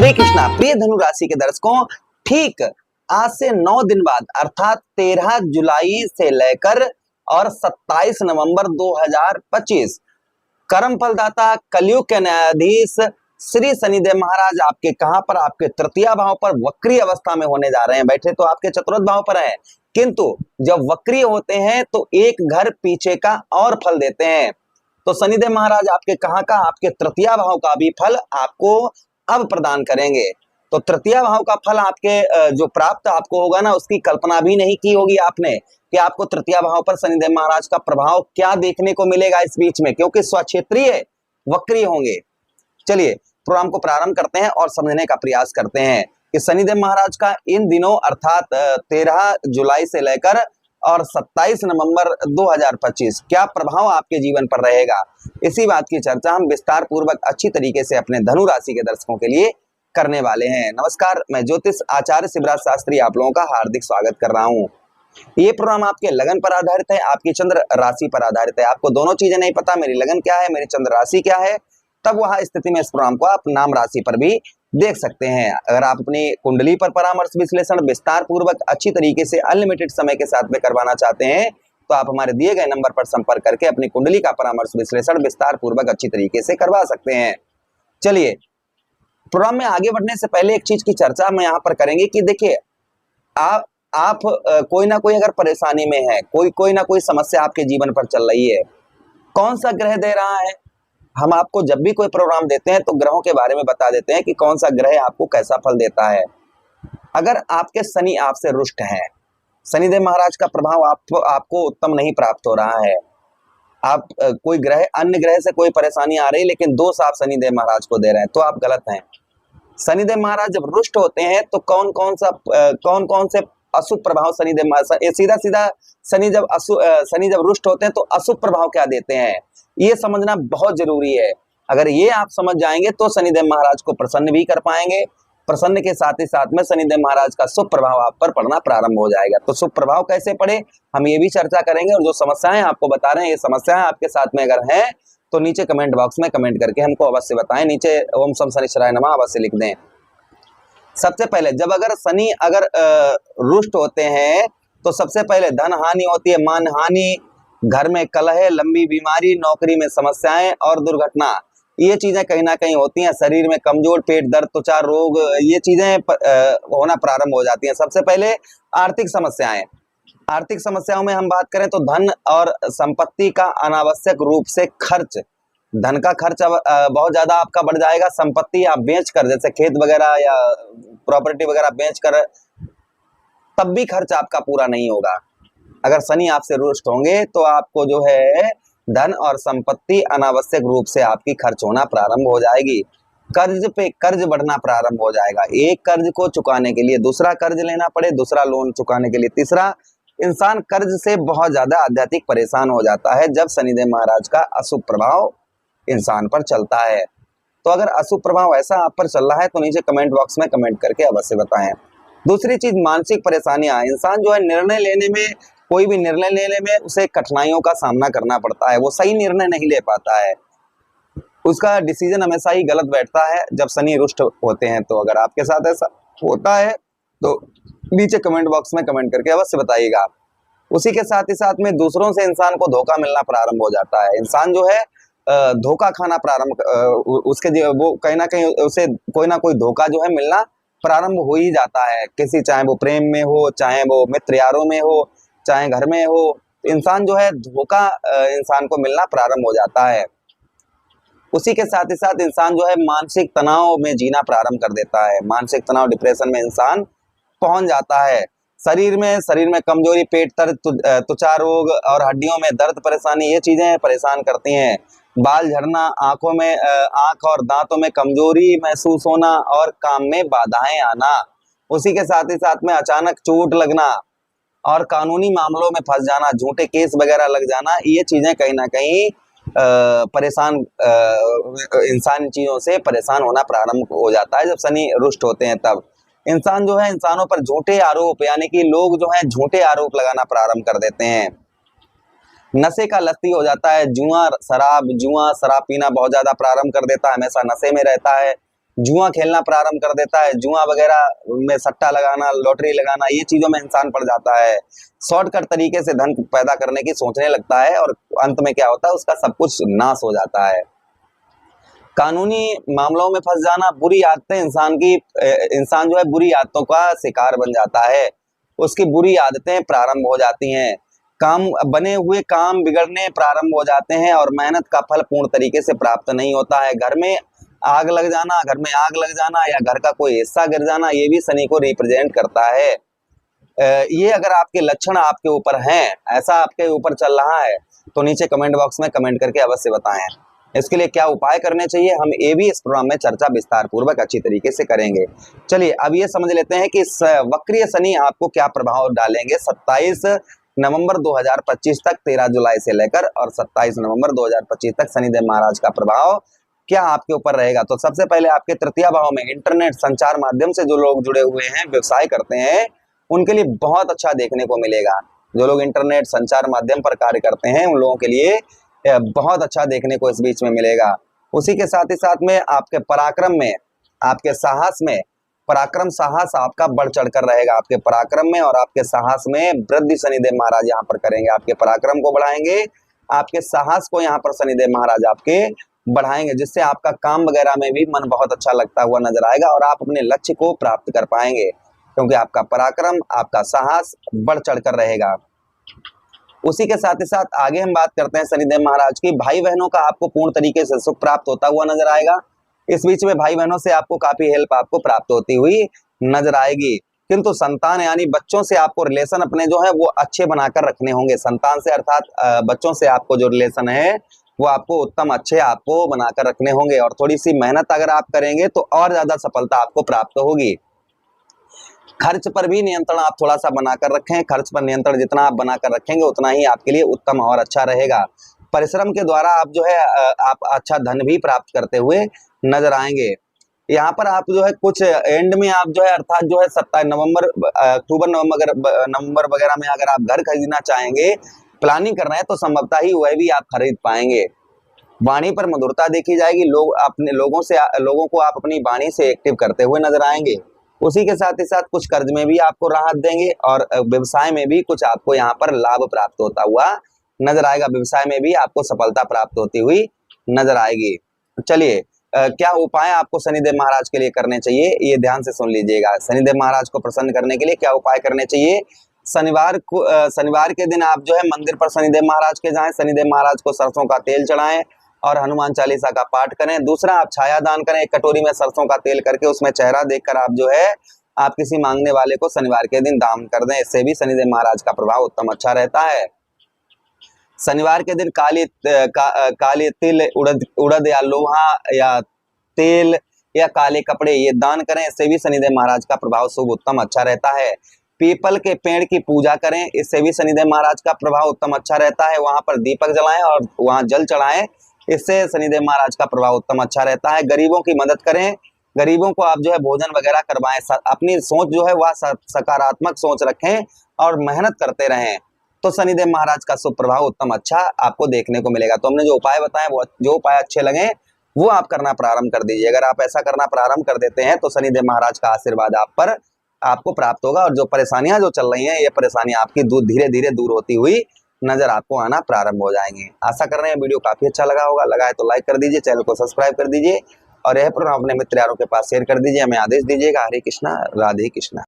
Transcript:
हरे कृष्णा। प्रिय धनु राशि के दर्शकों, ठीक आज से 9 दिन बाद अर्थात 13 जुलाई से लेकर और 27 नवंबर 2025 कर्म फलदाता कलयुग के न्यायाधीश श्री शनिदेव महाराज आपके कहां पर, आपके तृतीय भाव पर वक्री अवस्था में होने जा रहे हैं। बैठे तो आपके चतुर्थ भाव पर है, किंतु जब वक्री होते हैं तो एक घर पीछे का और फल देते हैं। तो शनिदेव महाराज आपके कहां का, आपके तृतीय भाव का भी फल आपको अब प्रदान करेंगे। तो तृतीय भाव का फल आपके जो प्राप्त आपको होगा ना, उसकी कल्पना भी नहीं की होगी आपने कि आपको तृतीय भाव पर शनिदेव महाराज का प्रभाव क्या देखने को मिलेगा इस बीच में, क्योंकि स्वक्षेत्रीय वक्री होंगे। चलिए प्रोग्राम को प्रारंभ करते हैं और समझने का प्रयास करते हैं कि शनिदेव महाराज का इन दिनों अर्थात 13 जुलाई से लेकर और 27 नवंबर 2025 क्या प्रभाव आपके जीवन पर रहेगा, इसी बात की चर्चा हम विस्तार पूर्वक अच्छी तरीके से अपने धनु राशि के दर्शकों के लिए करने वाले हैं। नमस्कार, मैं ज्योतिष आचार्य शिवराज शास्त्री आप लोगों का हार्दिक स्वागत कर रहा हूं। ये प्रोग्राम आपके लगन पर आधारित है, आपकी चंद्र राशि पर आधारित है। आपको दोनों चीजें नहीं पता, मेरी लगन क्या है, मेरी चंद्र राशि क्या है, तब वह स्थिति में इस प्रोग्राम को आप नाम राशि पर भी देख सकते हैं। अगर आप अपनी कुंडली पर परामर्श विश्लेषण विस्तार पूर्वक अच्छी तरीके से अनलिमिटेड समय के साथ में करवाना चाहते हैं तो आप हमारे दिए गए नंबर पर संपर्क करके अपनी कुंडली का परामर्श विश्लेषण विस्तार पूर्वक अच्छी तरीके से करवा सकते हैं। चलिए प्रोग्राम में आगे बढ़ने से पहले एक चीज की चर्चा हम यहाँ पर करेंगे कि देखिए आप कोई ना कोई अगर परेशानी में है, कोई ना कोई समस्या आपके जीवन पर चल रही है, कौन सा ग्रह दे रहा है। हम आपको जब भी कोई प्रोग्राम देते हैं तो ग्रहों के बारे में बता देते हैं कि कौन सा ग्रह आपको कैसा फल देता है। अगर आपके शनि आपसे रुष्ट है, शनिदेव महाराज का प्रभाव आपको उत्तम नहीं प्राप्त हो रहा है, आप कोई ग्रह अन्य ग्रह से कोई परेशानी आ रही लेकिन दोष आप शनिदेव महाराज को दे रहे हैं, तो आप गलत हैं। शनिदेव महाराज जब रुष्ट होते हैं तो कौन कौन से अशुभ प्रभाव शनिदेव महाराज, सीधा सीधा शनि जब रुष्ट होते हैं तो अशुभ प्रभाव क्या देते हैं, ये समझना बहुत जरूरी है। अगर ये आप समझ जाएंगे तो शनिदेव महाराज को प्रसन्न भी कर पाएंगे, प्रसन्न के साथ ही साथ में शनिदेव महाराज का शुभ प्रभाव आप पर पड़ना प्रारंभ हो जाएगा। तो शुभ प्रभाव कैसे पड़े हम ये भी चर्चा करेंगे, और जो समस्याएं आपको बता रहे हैं ये समस्याएं आपके साथ में अगर हैं तो नीचे कमेंट बॉक्स में कमेंट करके हमको अवश्य बताएं। नीचे ओम शम शनिश्चराय नमः अवश्य लिख दें। सबसे पहले जब अगर शनि रुष्ट होते हैं तो सबसे पहले धन हानि होती है, मान हानि, घर में कलह, लंबी बीमारी, नौकरी में समस्याएं और दुर्घटना, ये चीजें कहीं ना कहीं होती हैं। शरीर में कमजोर, पेट दर्द, त्वचा रोग, ये चीजें होना प्रारंभ हो जाती हैं। सबसे पहले आर्थिक समस्याएं, आर्थिक समस्याओं में हम बात करें तो धन और संपत्ति का अनावश्यक रूप से खर्च, धन का खर्च बहुत ज्यादा आपका बढ़ जाएगा। संपत्ति आप बेच कर, जैसे खेत वगैरह या प्रॉपर्टी वगैरह बेच कर, तब भी खर्च आपका पूरा नहीं होगा। अगर शनि आपसे रुष्ट होंगे तो आपको जो है धन और संपत्ति अनावश्यक रूप से आपकी खर्च होना प्रारंभ हो जाएगी। कर्ज पे कर्ज बढ़ना प्रारंभ हो जाएगा। एक कर्ज को चुकाने के लिए दूसरा कर्ज लेना पड़े, दूसरा लोन चुकाने के लिए तीसरा, इंसान कर्ज से बहुत ज्यादा आध्यात्मिक परेशान हो जाता है जब शनिदेव महाराज का अशुभ प्रभाव इंसान पर चलता है। तो अगर अशुभ प्रभाव ऐसा आप पर चल रहा है तो नीचे कमेंट बॉक्स में कमेंट करके अवश्य बताएं। दूसरी चीज मानसिक परेशानियां, इंसान जो है निर्णय लेने में, कोई भी निर्णय लेने में उसे कठिनाइयों का सामना करना पड़ता है, वो सही निर्णय नहीं ले पाता है, उसका डिसीजन हमेशा ही गलत बैठता है जब शनि रुष्ट होते हैं। तो अगर आपके साथ ऐसा होता है तो नीचे कमेंट बॉक्स में कमेंट करके अवश्य बताइएगा। उसी के साथ ही साथ में दूसरों से इंसान को धोखा मिलना प्रारंभ हो जाता है। इंसान जो है धोखा खाना प्रारंभ, उसके वो कहीं ना कहीं उसे कोई ना कोई धोखा जो है मिलना प्रारंभ हो ही जाता है। किसी, चाहे वो प्रेम में हो, चाहे वो मित्र यारों में हो, चाहे घर में हो, इंसान जो है धोखा इंसान को मिलना प्रारंभ हो जाता है। उसी के साथ ही साथ इंसान जो है मानसिक तनाव में जीना प्रारंभ कर देता है। मानसिक तनाव, डिप्रेशन में इंसान पहुंच जाता है। शरीर में कमजोरी, पेट दर्द, त्वचा रोग और हड्डियों में दर्द परेशानी, ये चीजें परेशान करती हैं। बाल झड़ना, आंख और दांतों में कमजोरी महसूस होना और काम में बाधाएं आना, उसी के साथ ही साथ में अचानक चोट लगना और कानूनी मामलों में फंस जाना, झूठे केस वगैरह लग जाना, ये चीजें कहीं ना कहीं परेशान, इंसान चीजों से परेशान होना प्रारंभ हो जाता है जब शनि रुष्ट होते हैं। तब इंसान जो है इंसानों पर झूठे आरोप, यानी कि लोग जो है झूठे आरोप लगाना प्रारंभ कर देते हैं। नशे का लस्सी हो जाता है, जुआ शराब पीना बहुत ज्यादा प्रारंभ कर देता है, हमेशा नशे में रहता है। जुआ खेलना प्रारंभ कर देता है, जुआ वगैरह में सट्टा लगाना, लॉटरी लगाना, ये चीजों में इंसान पड़ जाता है। शॉर्टकट तरीके से धन पैदा करने की सोचने लगता है और अंत में क्या होता है, उसका सब कुछ नाश हो जाता है। कानूनी मामलों में फंस जाना, बुरी आदतें इंसान जो है बुरी आदतों का शिकार बन जाता है, उसकी बुरी आदतें प्रारंभ हो जाती हैं, बने हुए काम बिगड़ने प्रारंभ हो जाते हैं और मेहनत का फल पूर्ण तरीके से प्राप्त नहीं होता है। घर में आग लग जाना या घर का कोई हिस्सा गिर जाना, ये भी शनि को रिप्रेजेंट करता है। ये अगर आपके लक्षण आपके ऊपर हैं, ऐसा आपके ऊपर चल रहा है, तो नीचे कमेंट बॉक्स में कमेंट करके अवश्य बताएं। इसके लिए क्या उपाय करने चाहिए, हम ये भी इस प्रोग्राम में चर्चा विस्तार पूर्वक अच्छी तरीके से करेंगे। चलिए अब ये समझ लेते हैं कि वक्रीय शनि आपको क्या प्रभाव डालेंगे 27 नवंबर 2025 तक, 13 जुलाई से लेकर और 27 नवंबर 2025 तक शनिदेव महाराज का प्रभाव क्या आपके ऊपर रहेगा। तो सबसे पहले आपके तृतीय भाव में इंटरनेट संचार माध्यम से जो लोग जुड़े हुए हैं, व्यवसाय करते हैं, उनके लिए बहुत अच्छा देखने को मिलेगा। जो लोग इंटरनेट संचार माध्यम पर कार्य करते हैं, उन लोगों के लिए बहुत अच्छा देखने को इस बीच में मिलेगा। उसी के साथ ही साथ में आपके पराक्रम में, आपके साहस में, पराक्रम साहस आपका बढ़ चढ़कर रहेगा। आपके पराक्रम में और आपके साहस में वृद्धि शनिदेव महाराज यहाँ पर करेंगे, आपके पराक्रम को बढ़ाएंगे, आपके साहस को यहाँ पर शनिदेव महाराज आपके बढ़ाएंगे, जिससे आपका काम वगैरह में भी मन बहुत अच्छा लगता हुआ नजर आएगा और आप अपने लक्ष्य को प्राप्त कर पाएंगे, क्योंकि आपका पराक्रम, आपका साहस बढ़ चढ़कर रहेगा। उसी के साथ ही साथ आगे हम बात करते हैं शनिदेव महाराज की, भाई बहनों का आपको पूर्ण तरीके से सुख प्राप्त होता हुआ नजर आएगा। इस बीच में भाई बहनों से आपको काफी हेल्प आपको प्राप्त होती हुई नजर आएगी, किंतु संतान यानी बच्चों से आपको रिलेशन अपने जो है वो अच्छे बनाकर रखने होंगे। संतान से अर्थात बच्चों से आपको जो रिलेशन है वो आपको उत्तम अच्छे आपको बनाकर रखने होंगे और थोड़ी सी मेहनत अगर आप करेंगे तो और ज्यादा सफलता आपको प्राप्त होगी। खर्च पर भी नियंत्रण आप थोड़ा सा बनाकर रखें, खर्च पर नियंत्रण जितना आप बनाकर रखेंगे उतना ही आपके लिए उत्तम और अच्छा रहेगा। परिश्रम के द्वारा आप जो है आप अच्छा धन भी प्राप्त करते हुए नजर आएंगे। यहाँ पर आप जो है कुछ एंड में आप जो है अर्थात जो है 27 नवंबर, अक्टूबर नवंबर वगैरह में अगर आप घर खरीदना चाहेंगे, प्लानिंग कर रहे हैं, तो संभवतः ही वह भी आप खरीद पाएंगे। वाणी पर मधुरता देखी जाएगी, लोगों को आप अपनी वाणी से एक्टिव करते हुए नजर आएंगे। उसी के साथ ही साथ कुछ कर्ज में भी आपको राहत देंगे और व्यवसाय में भी कुछ आपको यहाँ पर लाभ प्राप्त होता हुआ नजर आएगा। व्यवसाय में भी आपको सफलता प्राप्त होती हुई नजर आएगी। चलिए क्या उपाय आपको शनिदेव महाराज के लिए करने चाहिए, ये ध्यान से सुन लीजिएगा। शनिदेव महाराज को प्रसन्न करने के लिए क्या उपाय करने चाहिए। शनिवार के दिन आप जो है मंदिर पर शनिदेव महाराज के जाएं, शनिदेव महाराज को सरसों का तेल चढ़ाएं और हनुमान चालीसा का पाठ करें। दूसरा, आप छाया दान करें, एक कटोरी में सरसों का तेल करके उसमें चेहरा देखकर आप जो है आप किसी मांगने वाले को शनिवार के दिन दान कर दें, इससे भी शनिदेव महाराज का प्रभाव उत्तम अच्छा रहता है। शनिवार के दिन काले तिल, उड़द या लोहा या तेल या काले कपड़े ये दान करें, इससे भी शनिदेव महाराज का प्रभाव शुभ उत्तम अच्छा रहता है। पीपल के पेड़ की पूजा करें, इससे भी शनिदेव महाराज का प्रभाव उत्तम अच्छा रहता है। वहां पर दीपक जलाएं और वहां जल चढ़ाएं, इससे शनिदेव महाराज का प्रभाव उत्तम अच्छा रहता है। गरीबों की मदद करें, गरीबों को आप जो है भोजन वगैरह करवाएं, अपनी सोच जो है वह सकारात्मक सोच रखें और मेहनत करते रहें, तो शनिदेव महाराज का शुभ प्रभाव उत्तम अच्छा आपको देखने को मिलेगा। तो हमने जो उपाय बताए वो जो उपाय अच्छे लगे वो आप करना प्रारंभ कर दीजिए। अगर आप ऐसा करना प्रारंभ कर देते हैं तो शनिदेव महाराज का आशीर्वाद आप पर आपको प्राप्त होगा और जो परेशानियां जो चल रही हैं ये परेशानियां आपकी धीरे धीरे दूर होती हुई नजर आपको आना प्रारंभ हो जाएंगे। आशा कर रहे हैं वीडियो काफी अच्छा लगा होगा, लगा है तो लाइक कर दीजिए, चैनल को सब्सक्राइब कर दीजिए और यह प्रोग्राम अपने मित्र यारों के पास शेयर कर दीजिए। हमें आदेश दीजिएगा। हरे कृष्णा, राधे कृष्णा।